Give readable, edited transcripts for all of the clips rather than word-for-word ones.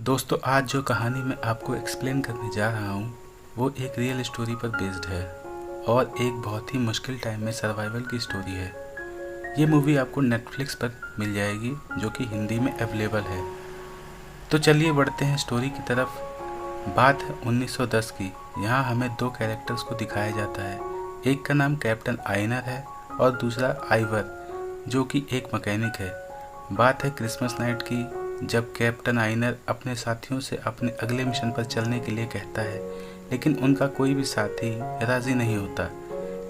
दोस्तों, आज जो कहानी मैं आपको एक्सप्लेन करने जा रहा हूँ वो एक रियल स्टोरी पर बेस्ड है और एक बहुत ही मुश्किल टाइम में सर्वाइवल की स्टोरी है। ये मूवी आपको नेटफ्लिक्स पर मिल जाएगी जो कि हिंदी में अवेलेबल है। तो चलिए बढ़ते हैं स्टोरी की तरफ। बात है 1910 की। यहाँ हमें दो कैरेक्टर्स को दिखाया जाता है। एक का नाम कैप्टन आइनर है और दूसरा आइवर जो कि एक मैकेनिक है। बात है क्रिसमस नाइट की, जब कैप्टन आइनर अपने साथियों से अपने अगले मिशन पर चलने के लिए कहता है, लेकिन उनका कोई भी साथी राज़ी नहीं होता।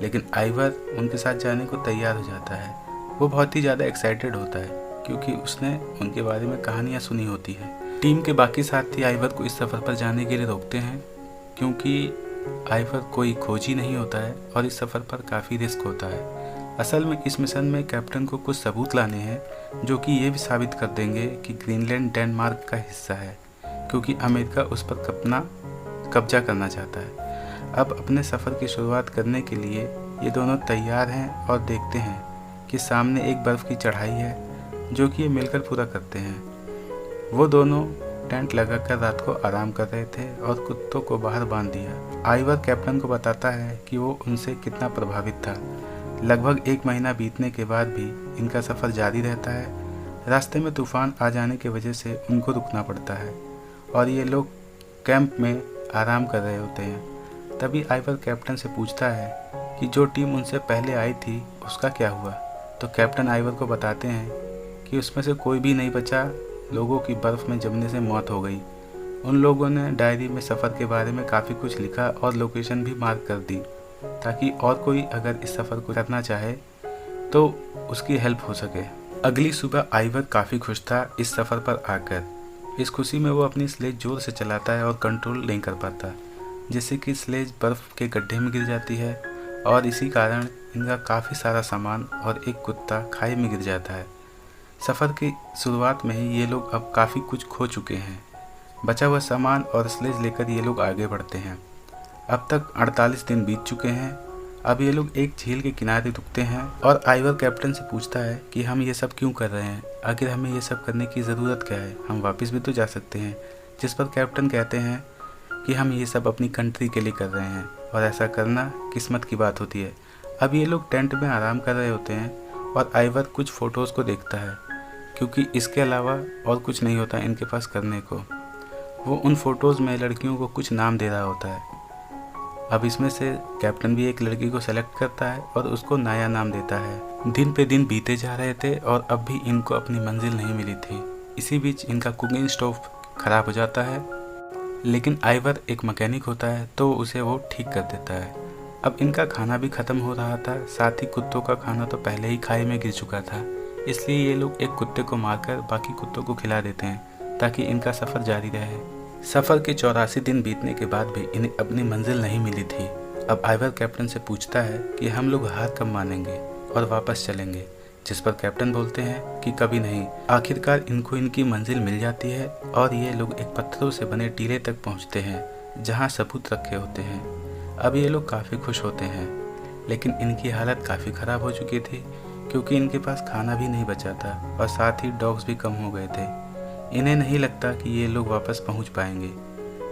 लेकिन आइवर उनके साथ जाने को तैयार हो जाता है। वो बहुत ही ज़्यादा एक्साइटेड होता है क्योंकि उसने उनके बारे में कहानियाँ सुनी होती है। टीम के बाकी साथी आइवर को इस सफ़र पर जाने के लिए रोकते हैं क्योंकि आइवर कोई खोजी नहीं होता है और इस सफ़र पर काफ़ी रिस्क होता है। असल में इस मिशन में कैप्टन को कुछ सबूत लाने हैं जो कि ये भी साबित कर देंगे कि ग्रीनलैंड डेनमार्क का हिस्सा है, क्योंकि अमेरिका उस पर अपना कब्जा करना चाहता है। अब अपने सफ़र की शुरुआत करने के लिए ये दोनों तैयार हैं और देखते हैं कि सामने एक बर्फ़ की चढ़ाई है जो कि ये मिलकर पूरा करते हैं। वो दोनों टेंट लगाकर रात को आराम कर रहे थे और कुत्तों को बाहर बांध दिया। आइवर कैप्टन को बताता है कि वो उनसे कितना प्रभावित था। लगभग 1 महीना बीतने के बाद भी इनका सफ़र जारी रहता है। रास्ते में तूफ़ान आ जाने की वजह से उनको रुकना पड़ता है और ये लोग कैंप में आराम कर रहे होते हैं। तभी आइवर कैप्टन से पूछता है कि जो टीम उनसे पहले आई थी उसका क्या हुआ। तो कैप्टन आइवर को बताते हैं कि उसमें से कोई भी नहीं बचा, लोगों की बर्फ़ में जमने से मौत हो गई। उन लोगों ने डायरी में सफ़र के बारे में काफ़ी कुछ लिखा और लोकेशन भी मार्क कर दी ताकि और कोई अगर इस सफ़र को करना चाहे तो उसकी हेल्प हो सके। अगली सुबह आइवर काफ़ी खुश था इस सफ़र पर आकर। इस खुशी में वो अपनी स्लेज जोर से चलाता है और कंट्रोल नहीं कर पाता, जिससे कि स्लेज बर्फ़ के गड्ढे में गिर जाती है और इसी कारण इनका काफ़ी सारा सामान और एक कुत्ता खाई में गिर जाता है। सफ़र की शुरुआत में ही ये लोग अब काफ़ी कुछ खो चुके हैं। बचा हुआ सामान और स्लेज लेकर ये लोग आगे बढ़ते हैं। अब तक 48 दिन बीत चुके हैं। अब ये लोग एक झील के किनारे रुकते हैं और आइवर कैप्टन से पूछता है कि हम ये सब क्यों कर रहे हैं, आखिर हमें ये सब करने की ज़रूरत क्या है, हम वापस भी तो जा सकते हैं। जिस पर कैप्टन कहते हैं कि हम ये सब अपनी कंट्री के लिए कर रहे हैं और ऐसा करना किस्मत की बात होती है। अब ये लोग टेंट में आराम कर रहे होते हैं और आइवर कुछ फ़ोटोज़ को देखता है क्योंकि इसके अलावा और कुछ नहीं होता इनके पास करने को। वो उन फ़ोटोज़ में लड़कियों को कुछ नाम दे रहा होता है। अब इसमें से कैप्टन भी एक लड़की को सेलेक्ट करता है और उसको नाया नाम देता है। दिन पे दिन बीते जा रहे थे और अब भी इनको अपनी मंजिल नहीं मिली थी। इसी बीच इनका कुकिंग स्टोव ख़राब हो जाता है, लेकिन आइवर एक मैकेनिक होता है तो उसे वो ठीक कर देता है। अब इनका खाना भी ख़त्म हो रहा था, साथ ही कुत्तों का खाना तो पहले ही खाई में गिर चुका था। इसलिए ये लोग एक कुत्ते को मारकर बाकी कुत्तों को खिला देते हैं ताकि इनका सफ़र जारी रहे। सफ़र के 84 दिन बीतने के बाद भी इन्हें अपनी मंजिल नहीं मिली थी। अब आइवर कैप्टन से पूछता है कि हम लोग हार कब मानेंगे और वापस चलेंगे, जिस पर कैप्टन बोलते हैं कि कभी नहीं। आखिरकार इनको इनकी मंजिल मिल जाती है और ये लोग एक पत्थरों से बने टीले तक पहुंचते हैं जहां सबूत रखे होते हैं। अब ये लोग काफ़ी खुश होते हैं, लेकिन इनकी हालत काफ़ी ख़राब हो चुकी थी क्योंकि इनके पास खाना भी नहीं बचा था और साथ ही डॉग्स भी कम हो गए थे। इन्हें नहीं लगता कि ये लोग वापस पहुंच पाएंगे।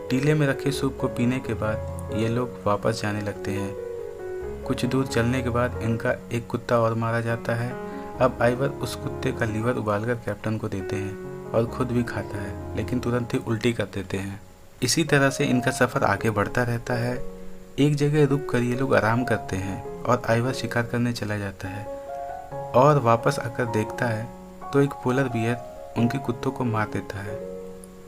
टीले में रखे सूप को पीने के बाद ये लोग वापस जाने लगते हैं। कुछ दूर चलने के बाद इनका एक कुत्ता और मारा जाता है। अब आइवर उस कुत्ते का लीवर उबालकर कैप्टन को देते हैं और खुद भी खाता है, लेकिन तुरंत ही उल्टी कर देते हैं। इसी तरह से इनका सफ़र आगे बढ़ता रहता है। एक जगह रुक कर ये लोग आराम करते हैं और आइवर शिकार करने चला जाता है और वापस आकर देखता है तो एक पोलर बियर उनके कुत्तों को मार देता है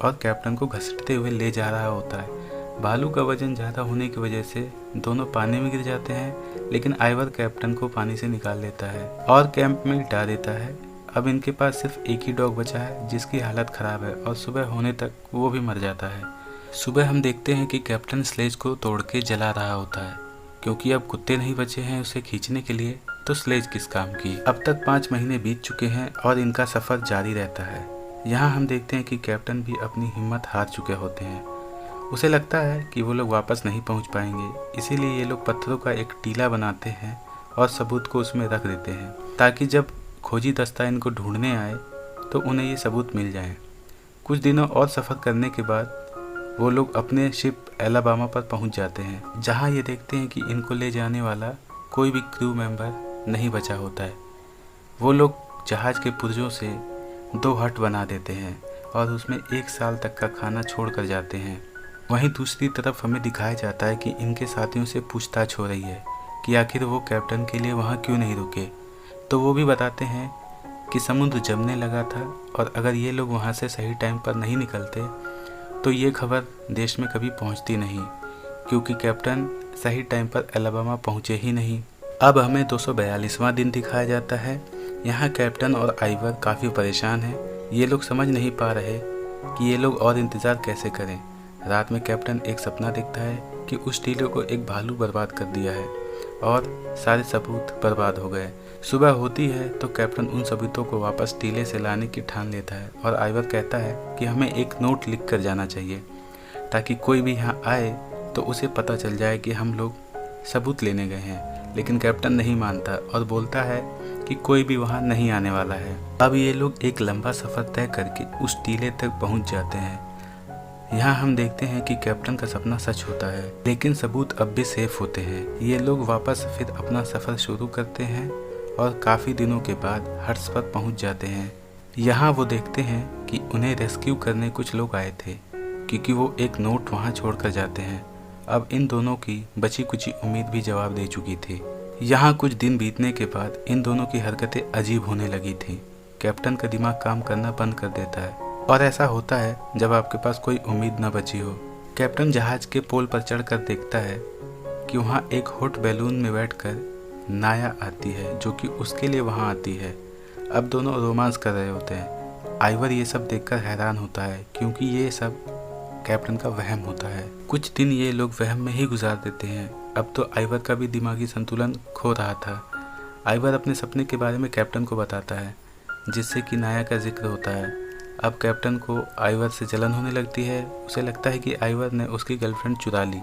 और कैप्टन को घसीटते हुए ले जा रहा होता है। भालू का वजन ज़्यादा होने की वजह से दोनों पानी में गिर जाते हैं, लेकिन आइवर कैप्टन को पानी से निकाल लेता है और कैंप में लिटा देता है। अब इनके पास सिर्फ एक ही डॉग बचा है जिसकी हालत ख़राब है और सुबह होने तक वो भी मर जाता है। सुबह हम देखते हैं कि कैप्टन स्लेज को तोड़ के जला रहा होता है क्योंकि अब कुत्ते नहीं बचे हैं उसे खींचने के लिए, तो स्लेज किस काम की। अब तक 5 महीने बीत चुके हैं और इनका सफ़र जारी रहता है। यहाँ हम देखते हैं कि कैप्टन भी अपनी हिम्मत हार चुके होते हैं। उसे लगता है कि वो लोग वापस नहीं पहुँच पाएंगे, इसीलिए ये लोग पत्थरों का एक टीला बनाते हैं और सबूत को उसमें रख देते हैं ताकि जब खोजी दस्ता इनको ढूंढने आए तो उन्हें ये सबूत मिल जाए। कुछ दिनों और सफ़र करने के बाद वो लोग अपने शिप एलाबामा पर पहुंच जाते हैं, जहां ये देखते हैं कि इनको ले जाने वाला कोई भी क्रू मेंबर नहीं बचा होता है। वो लोग जहाज़ के पुर्जों से 2 हट बना देते हैं और उसमें 1 साल तक का खाना छोड़ कर जाते हैं। वहीं दूसरी तरफ हमें दिखाया जाता है कि इनके साथियों से पूछताछ हो रही है कि आखिर वो कैप्टन के लिए वहाँ क्यों नहीं रुके। तो वो भी बताते हैं कि समुद्र जमने लगा था और अगर ये लोग वहाँ से सही टाइम पर नहीं निकलते तो ये खबर देश में कभी पहुँचती नहीं, क्योंकि कैप्टन सही टाइम पर एलाबामा पहुँचे ही नहीं। अब हमें 242वां दिन दिखाया जाता है। यहाँ कैप्टन और आइवर काफ़ी परेशान हैं। ये लोग समझ नहीं पा रहे कि ये लोग और इंतज़ार कैसे करें। रात में कैप्टन एक सपना देखता है कि उस टीले को एक भालू बर्बाद कर दिया है और सारे सबूत बर्बाद हो गए। सुबह होती है तो कैप्टन उन सबूतों को वापस टीले से लाने की ठान लेता है और आइवर कहता है कि हमें एक नोट लिख कर जाना चाहिए ताकि कोई भी यहाँ आए तो उसे पता चल जाए कि हम लोग सबूत लेने गए हैं। लेकिन कैप्टन नहीं मानता और बोलता है कि कोई भी वहाँ नहीं आने वाला है। अब ये लोग एक लंबा सफ़र तय करके उस टीले तक पहुँच जाते हैं। यहाँ हम देखते हैं कि कैप्टन का सपना सच होता है, लेकिन सबूत अब भी सेफ होते हैं। ये लोग वापस फिर अपना सफ़र शुरू करते हैं और काफ़ी दिनों के बाद हट्स पर पहुँच जाते हैं। यहाँ वो देखते हैं कि उन्हें रेस्क्यू करने कुछ लोग आए थे, क्योंकि वो एक नोट वहाँ छोड़ कर जाते हैं। अब इन दोनों की बची कुची उम्मीद भी जवाब दे चुकी थी। यहाँ कुछ दिन बीतने के बाद इन दोनों की हरकतें अजीब होने लगी थी। कैप्टन का दिमाग काम करना बंद कर देता है और ऐसा होता है जब आपके पास कोई उम्मीद न बची हो। कैप्टन जहाज के पोल पर चढ़कर देखता है कि वहाँ एक हॉट बैलून में बैठकर नाया आती है, जो कि उसके लिए वहाँ आती है। अब दोनों रोमांस कर रहे होते हैं। आइवर ये सब देखकर हैरान होता है, क्योंकि ये सब कैप्टन का वहम होता है। कुछ दिन ये लोग वहम में ही गुजार देते हैं। अब तो आइवर का भी दिमागी संतुलन खो रहा था। आइवर अपने सपने के बारे में कैप्टन को बताता है, जिससे कि नाया का जिक्र होता है। अब कैप्टन को आइवर से जलन होने लगती है। उसे लगता है कि आइवर ने उसकी गर्लफ्रेंड चुरा ली।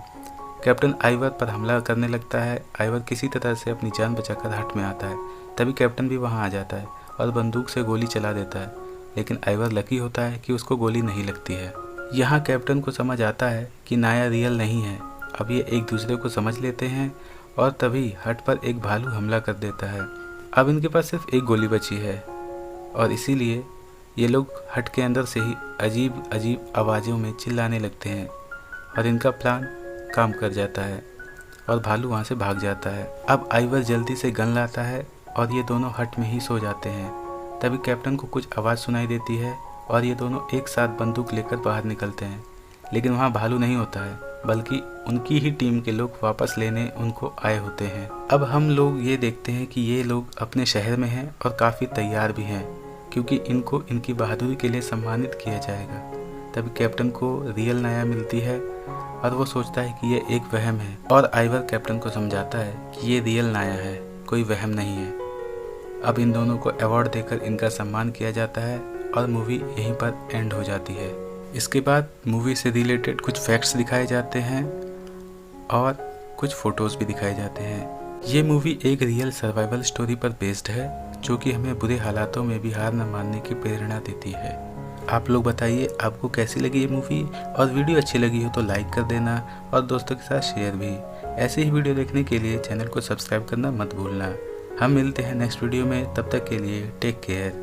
कैप्टन आइवर पर हमला करने लगता है। आइवर किसी तरह से अपनी जान बचाकर हट में आता है। तभी कैप्टन भी वहां आ जाता है और बंदूक से गोली चला देता है, लेकिन आइवर लकी होता है कि उसको गोली नहीं लगती है। यहाँ कैप्टन को समझ आता है कि नाया रियल नहीं है। अब ये एक दूसरे को समझ लेते हैं और तभी हट पर एक भालू हमला कर देता है। अब इनके पास सिर्फ एक गोली बची है और इसीलिए ये लोग हट के अंदर से ही अजीब अजीब आवाज़ों में चिल्लाने लगते हैं और इनका प्लान काम कर जाता है और भालू वहाँ से भाग जाता है। अब आइवर जल्दी से गन लाता है और ये दोनों हट में ही सो जाते हैं। तभी कैप्टन को कुछ आवाज़ सुनाई देती है और ये दोनों एक साथ बंदूक लेकर बाहर निकलते हैं, लेकिन वहाँ भालू नहीं होता है, बल्कि उनकी ही टीम के लोग वापस लेने उनको आए होते हैं। अब हम लोग ये देखते हैं कि ये लोग अपने शहर में हैं और काफ़ी तैयार भी हैं, क्योंकि इनको इनकी बहादुरी के लिए सम्मानित किया जाएगा। तभी कैप्टन को रियल नाया मिलती है और वो सोचता है कि ये एक वहम है और आइवर कैप्टन को समझाता है कि ये रियल नाया है, कोई वहम नहीं है। अब इन दोनों को अवार्ड देकर इनका सम्मान किया जाता है और मूवी यहीं पर एंड हो जाती है। इसके बाद मूवी से रिलेटेड कुछ फैक्ट्स दिखाए जाते हैं और कुछ फ़ोटोज़ भी दिखाए जाते हैं। ये मूवी एक रियल सर्वाइवल स्टोरी पर बेस्ड है, जो कि हमें बुरे हालातों में भी हार न मानने की प्रेरणा देती है। आप लोग बताइए आपको कैसी लगी ये मूवी, और वीडियो अच्छी लगी हो तो लाइक कर देना और दोस्तों के साथ शेयर भी। ऐसे ही वीडियो देखने के लिए चैनल को सब्सक्राइब करना मत भूलना। हम मिलते हैं नेक्स्ट वीडियो में, तब तक के लिए टेक केयर।